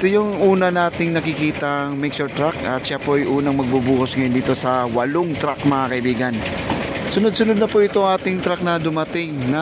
Ito yung una nating nakikitang mixer truck at siya po yung unang magbubuhos ngayon dito sa 8 truck mga kaibigan. Sunod-sunod na po ito ating truck na dumating na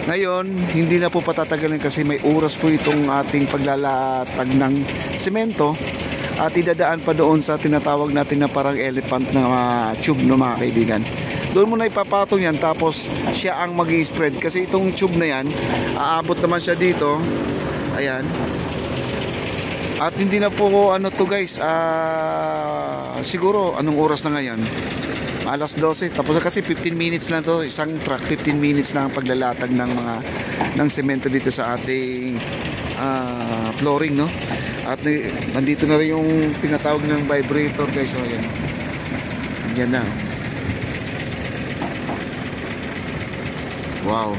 ngayon hindi na po patatagalin kasi may oras po itong ating paglalatag ng semento at idadaan pa doon sa tinatawag natin na parang elephant na tube no mga kaibigan. Doon muna ipapatong yan tapos siya ang mag-i-spread kasi itong tube na yan aabot naman siya dito. Ayan. At hindi na po ano to guys, siguro anong oras na ngayon? Alas 12. Tapos kasi 15 minutes lang to, isang truck 15 minutes na ang paglalatag ng semento dito sa ating flooring, no? At nandito na rin yung tinatawag ng vibrator guys. So ayan. Yan na. Wow.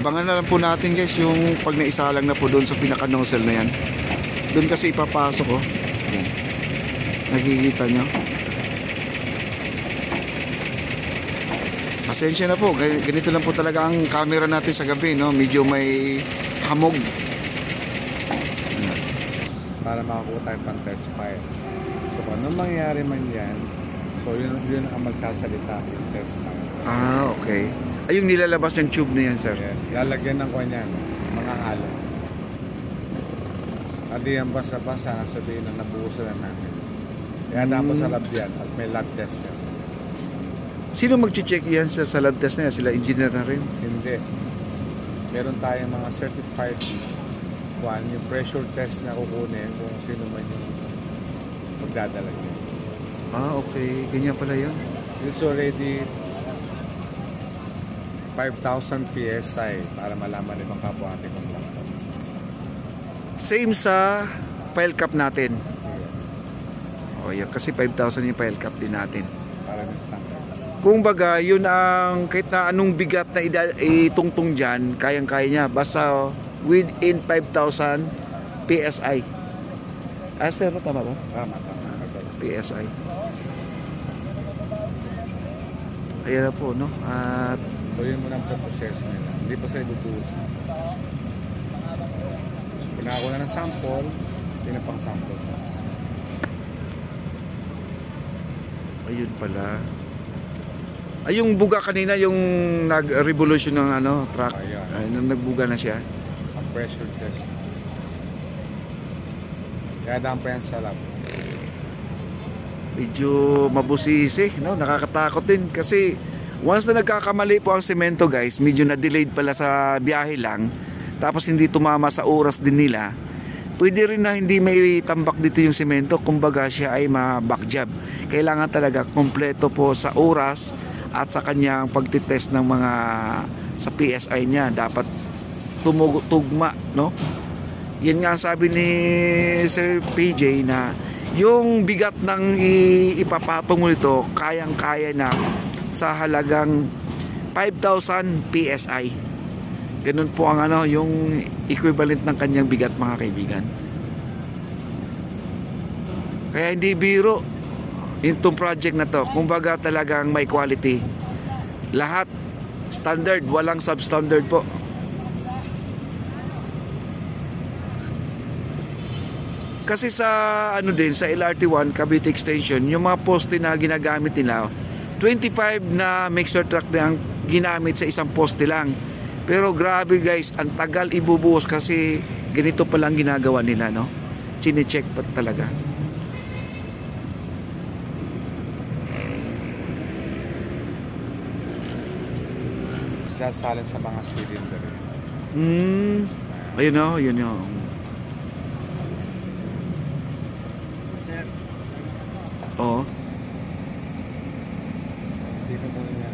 Abangan na lang po natin guys yung pag naisalang na po doon sa pinaka-nozzle na yan. Doon kasi ipapasok oh. Ayan. Nakikita nyo. Pasensya na po. Ganito lang po talaga ang camera natin sa gabi, no? Medyo may hamog. Para makakuha tayo pang test file. So kung anong mangyari man yan, so yun ang magsasalita yung test file. Okay. Ay, yung nilalabas yung tube na yan, sir? Yes. Lalagyan ng kanya, mga halo. At di yan basta-basta sabihin na nabuhusan na namin. Kaya dapat sa lab yan at may lab test yan. Sino mag-check yan sa lab test na yan? Sila engineer na rin? Hindi. Meron tayong mga certified yung pressure test na kukunin kung sino man yung magdadala niya. Okay. Ganyan pala yun. It's already 5,000 PSI para malaman ibang kapwa natin kung lang. Same sa file cap natin. Yes. Oh, yeah, kasi 5,000 yung file cap din natin. Para ng standard. Kung baga, yun ang kahit na anong bigat na itungtong dyan, kayang-kaya niya. Basta within 5,000 PSI. Sir, tama ba? Tama. PSI. Ayan na po, no? At so yun muna ang proseso nila. Hindi pa sa ibubuhos. Kung nakakuha na ng sample, hindi na pang sample. ayun pala. Ay, yung buga kanina, yung nag-revolution ng truck. Ay, nung nagbuga na siya. Ang pressure test. Kaya daan pa yan sa lab. Medyo mabusisi, no? Nakakatakot din kasi once na nagkakamali po ang semento guys, medyo na-delayed pala sa biyahe lang, tapos hindi tumama sa oras din nila, pwede rin na hindi may tambak dito yung semento, kumbaga siya ay ma-back job. Kailangan talaga kompleto po sa oras at sa kanyang pagtitest ng mga sa PSI niya, dapat tumugma, no? Yan nga ang sabi ni Sir PJ na yung bigat ng ipapatong mo nito, kayang-kaya na sa halagang 5,000 PSI. Ganun po ang yung equivalent ng kanyang bigat mga kaibigan. Kaya hindi biro itong project na to. Kumbaga talagang may quality. Lahat standard, walang substandard po. Kasi sa din sa LRT1 Cavite Extension, yung mga poste na ginagamit nila, 25 na mixer truck na ang ginamit sa isang poste lang. Pero grabe guys, ang tagal ibubuhos kasi ganito pa lang ginagawa nila, no? Chine-check pa talaga. Sasalin sa mga cylinder. Ayun o, yun o. Oo. Dito mo na yan.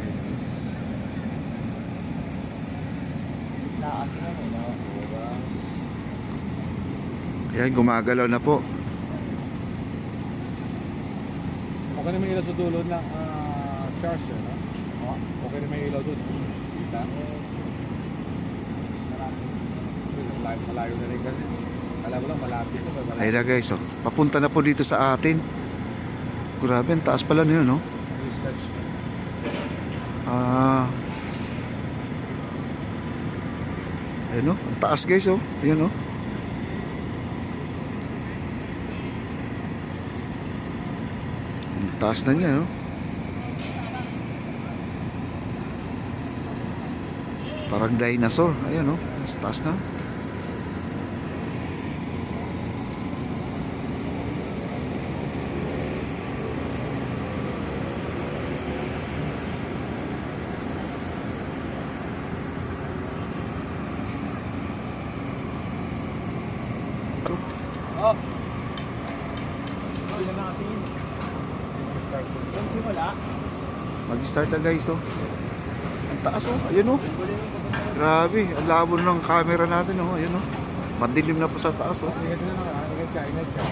Ayan, gumagalaw na po. Okay na may ilaw sa dulo ng charger, no? Okay na may ilaw doon. Kita? Malayo na rin kasi. Alam mo lang, malapit na. Ayun na guys, oh. Papunta na po dito sa atin. Grabe, ang taas pala na yun, no? Ayun, no? Ang taas guys, oh. Ayun, no? taas na niya, no? Parang dinosaur. Ayan, no? Taas na. Oh. Hindi na natin. Yung simula. Mag-start na guys, no? Ang taas, oh. Ayun, oh. Grabe. Ang labo ng camera natin, oh. Ayun, oh. Madilim na po sa taas, oh. Ingat ka. Ingat ka.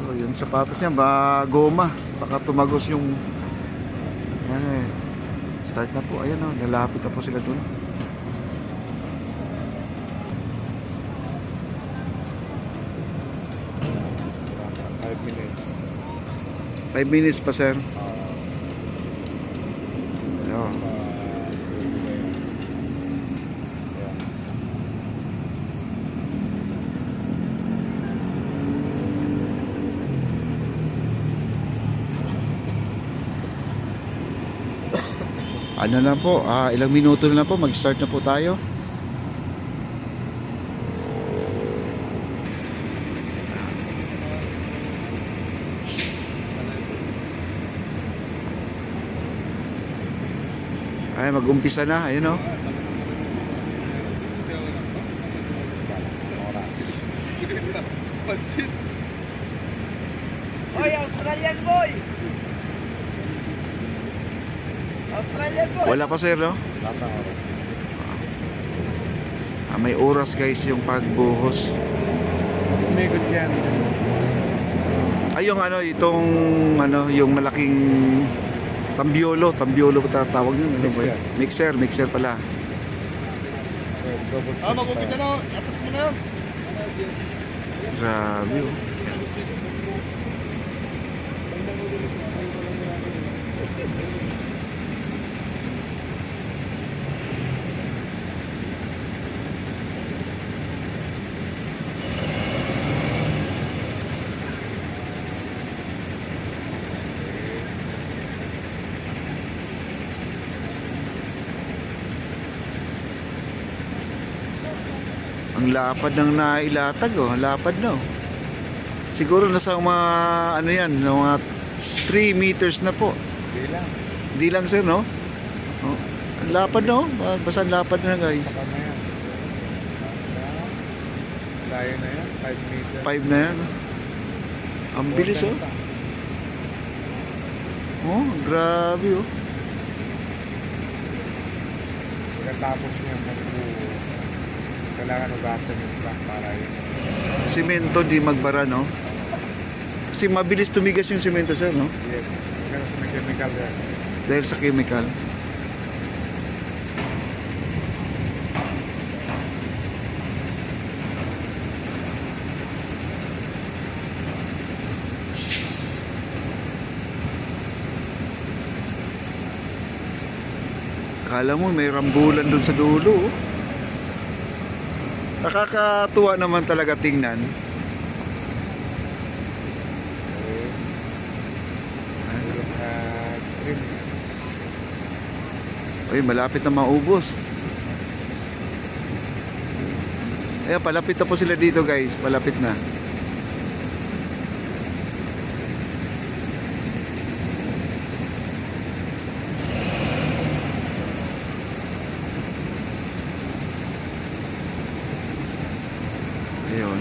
Oh, yung sapatos niya, ba goma. Baka tumagos yung... Ayan, start na po. Ayan, oh. Lalapit na po sila dun. Minutes. 5 minutes pa, sir. Ayun. Sa Ano na po, ilang minuto na lang po, mag-start na po tayo. Ay, mag-umpisa na, ayun, oh. pansit. Hoy, Australian boy! Australian boy! Wala pa, sir, no? Tama oras. May oras, guys, yung pagbuhos. Umigot yan. Ay, yung ano, itong, ano, yung malaking tambiolo ba tatawag yun? Ano ba yun? Mixer pala. Mag-umpisa na. Atas mo na yun. Grabe, oh. Ang lapad ng nailatag, oh. Lapad na, oh. Siguro nasa mga ano yan, mga 3 meters na po. Bilang. Di lang, sir, no? Oh. Ang lapad na, oh. Basta ang lapad na, guys. Saka na yan. Layo na yan. 5 meters. 5 na yan, oh. Ang bilis, oh. Oh, grabe, oh. Pagkatapos niya magbuhos, kailangan ugasan yung truck para yun. Simento di magbara, no? Kasi mabilis tumigas yung simento, sir, no? Yes. Pero sa may chemical yan. Dahil sa chemical. Kala mo may rambulan dun sa dulo, oh. Nakakatuwa naman talaga tingnan. Okay. 3 minutes. Ay, malapit na maubos. Ayan, palapit na po sila dito, guys. Palapit na. Ayun.